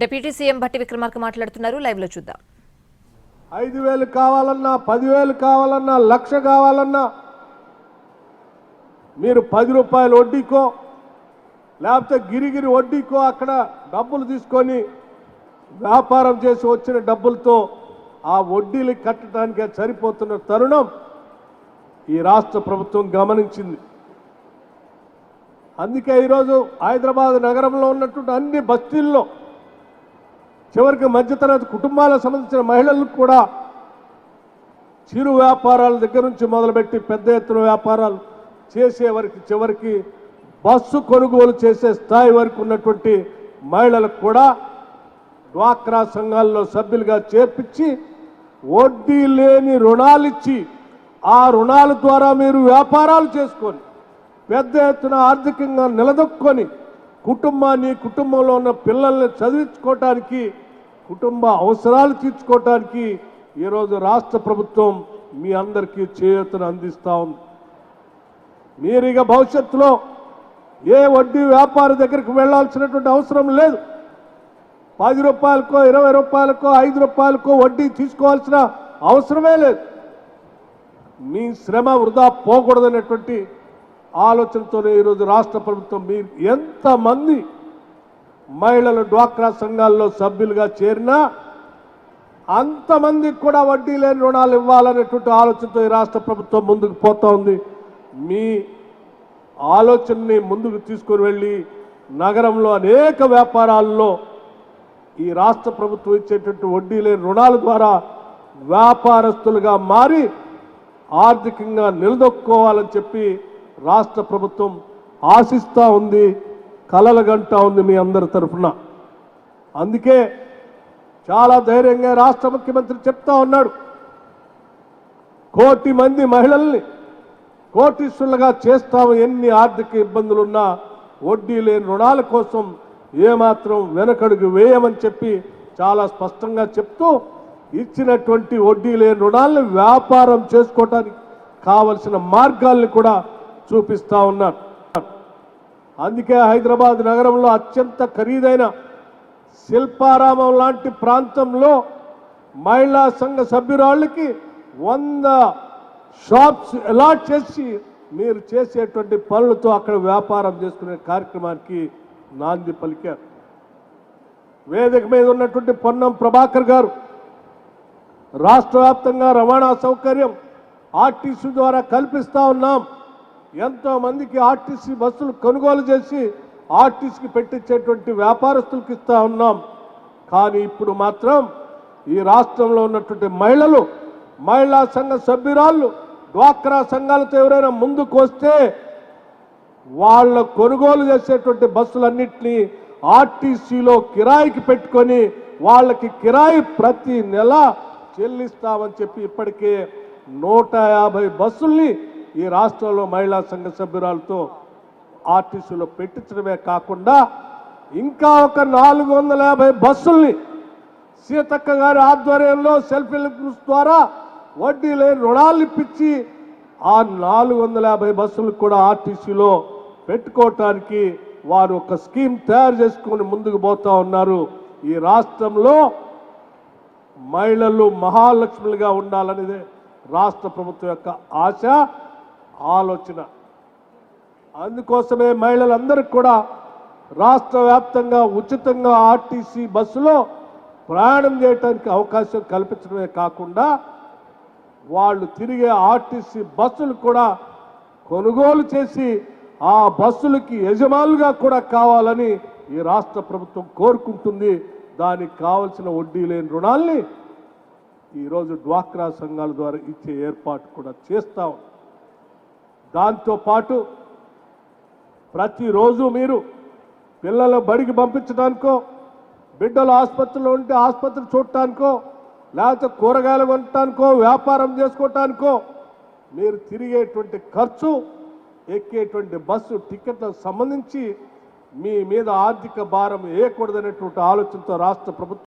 Deputy CM Bhatti Vikramarka మాట్లాడుతున్నారు. Live లో చూద్దాం. 5,000 కావాలన్నా 10,000 కావాలన్నా 1,00,000 కావాలన్నా మీరు 10 రూపాయల వడ్డీకో లేకపోతే గిరిగిరి వడ్డీకో అక్కడ డబ్బులు తీసుకొని వ్యాపారం చేసి వచ్చిన డబ్బులతో ఆ వడ్డీలు కట్టడానికి సరిపోతున్న తరుణం ఈ రాష్ట్ర ప్రభుత్వం గమనించింది. అందుకే ఈరోజు హైదరాబాద్ నగరంలో ఉన్నటువంటి అన్ని బస్తీల్లో చివరికి మధ్యతరగతి కుటుంబాలకు సంబంధించిన మహిళలకు కూడా చిరు వ్యాపారాల దగ్గర నుంచి మొదలుపెట్టి పెద్ద ఎత్తున వ్యాపారాలు చేసే వరకు చివరికి బస్సు కొనుగోలు చేసే స్థాయి వరకు ఉన్నటువంటి మహిళలకు కూడా డ్వాక్రా సంఘాల్లో సభ్యులుగా చేర్పించి వడ్డీ లేని రుణాలు ఇచ్చి ఆ రుణాల ద్వారా మీరు వ్యాపారాలు చేసుకొని పెద్ద ఎత్తున ఆర్థికంగా నిలదొక్కుని కుటుంబంలో ఉన్న పిల్లల్ని చదివించుకోవటానికి కుటుంబ అవసరాలు తీర్చుకోవటానికి ఈరోజు రాష్ట్ర ప్రభుత్వం మీ అందరికీ చేయూతను అందిస్తూ ఉంది. మీరు ఇక భవిష్యత్తులో ఏ వడ్డీ వ్యాపారి దగ్గరికి వెళ్లాల్సినటువంటి అవసరం లేదు. 10 రూపాయలకో 20 రూపాయలకో 5 రూపాయలకో వడ్డీ తీసుకోవాల్సిన అవసరమే లేదు. మీ శ్రమ వృధా పోకూడదనేటువంటి ఆలోచనతోనే ఈరోజు రాష్ట్ర ప్రభుత్వం మీరు ఎంతమంది మహిళలు డ్వాక్రా సంఘాల్లో సభ్యులుగా చేరినా అంతమందికి కూడా వడ్డీ లేని రుణాలు ఇవ్వాలనేటువంటి ఆలోచనతో ఈ రాష్ట్ర ప్రభుత్వం ముందుకు పోతా ఉంది. మీ ఆలోచనని ముందుకు తీసుకొని వెళ్ళి నగరంలో అనేక వ్యాపారాల్లో ఈ రాష్ట్ర ప్రభుత్వం ఇచ్చేటువంటి వడ్డీ లేని రుణాల ద్వారా వ్యాపారస్తులుగా మారి ఆర్థికంగా నిలదొక్కుకోవాలని చెప్పి రాష్ట్ర ప్రభుత్వం ఆశిస్తూ ఉంది, కలలుగంటా ఉంది మీ అందరి తరఫున. అందుకే చాలా ధైర్యంగా రాష్ట్ర ముఖ్యమంత్రి చెప్తా ఉన్నాడు, 1 కోటి మంది మహిళల్ని కోటీశ్వరులుగా చేస్తాము, ఎన్ని ఆర్థిక ఇబ్బందులున్నా వడ్డీ లేని రుణాల కోసం ఏమాత్రం వెనకడుగు వేయమని చెప్పి చాలా స్పష్టంగా చెప్తూ ఇచ్చినటువంటి వడ్డీ లేని రుణాలను వ్యాపారం చేసుకోవటానికి కావలసిన మార్గాల్ని కూడా చూపిస్తా ఉన్నారు. అందుకే హైదరాబాద్ నగరంలో అత్యంత ఖరీదైన శిల్పారామం లాంటి ప్రాంతంలో మహిళా సంఘ సభ్యురాళ్ళకి 100 షాప్స్ అలాట్ చేసి మీరు చేసేటువంటి పనులతో అక్కడ వ్యాపారం చేసుకునే కార్యక్రమానికి నాంది పలికారు. వేదిక మీద ఉన్నటువంటి పొన్నం ప్రభాకర్ గారు రాష్ట్ర వ్యాప్తంగా రవాణా సౌకర్యం ఆర్టీసీ ద్వారా కల్పిస్తా ఉన్నాం, ఎంతో మందికి ఆర్టీసీ బస్సులు కొనుగోలు చేసి ఆర్టీసీకి పెట్టించేటువంటి వ్యాపారస్తులకు ఇస్తా ఉన్నాం. కానీ ఇప్పుడు మాత్రం ఈ రాష్ట్రంలో ఉన్నటువంటి మహిళలు, మహిళా సంఘ సభ్యురాళ్ళు, డ్వాక్రా సంఘాలతో ఎవరైనా ముందుకు వస్తే వాళ్ళ కొనుగోలు చేసేటువంటి బస్సులన్నింటినీ ఆర్టీసీలో కిరాయికి పెట్టుకొని వాళ్ళకి కిరాయి ప్రతి నెల చెల్లిస్తామని చెప్పి ఇప్పటికే 150 బస్సుల్ని ఈ రాష్ట్రంలో మహిళా సంఘ సభ్యురాలతో ఆర్టీసీలో పెట్టించడమే కాకుండా ఇంకా ఒక 450 బస్సుల్ని సీతక్క గారి ఆధ్వర్యంలో సెల్ఫ్ హెల్ప్ గ్రూప్స్ ద్వారా వడ్డీ లేని రుణాలు ఇప్పించి ఆ 450 బస్సులకు కూడా ఆర్టీసీలో పెట్టుకోవటానికి వారు ఒక స్కీమ్ తయారు చేసుకొని ముందుకు పోతా ఉన్నారు. ఈ రాష్ట్రంలో మహిళలు మహాలక్ష్ములుగా ఉండాలనేదే రాష్ట్ర ప్రభుత్వం యొక్క ఆశ, ఆలోచన. అందుకోసమే మహిళలందరికీ కూడా రాష్ట్ర వ్యాప్తంగా ఉచితంగా ఆర్టీసీ బస్సులో ప్రయాణం చేయడానికి అవకాశం కల్పించడమే కాకుండా వాళ్ళు తిరిగే ఆర్టీసీ బస్సులు కూడా కొనుగోలు చేసి ఆ బస్సులకి యజమానులుగా కూడా కావాలని ఈ రాష్ట్ర ప్రభుత్వం కోరుకుంటుంది. దానికి కావలసిన వడ్డీ లేని రుణాల్ని ఈరోజు డ్వాక్రా సంఘాల ద్వారా ఇచ్చే ఏర్పాటు కూడా చేస్తాం. దాంతోపాటు ప్రతిరోజు మీరు పిల్లల బడికి పంపించడానికో, బిడ్డలు ఆసుపత్రిలో ఉంటే ఆసుపత్రి చూడటానికో, లేకపోతే కూరగాయలు కొనటానికో, వ్యాపారం చేసుకోవటానికో మీరు తిరిగేటువంటి ఖర్చు, ఎక్కేటువంటి బస్సు టికెట్లకు సంబంధించి మీ మీద ఆర్థిక భారం వేయకూడదనేటువంటి ఆలోచనతో రాష్ట్ర ప్రభుత్వం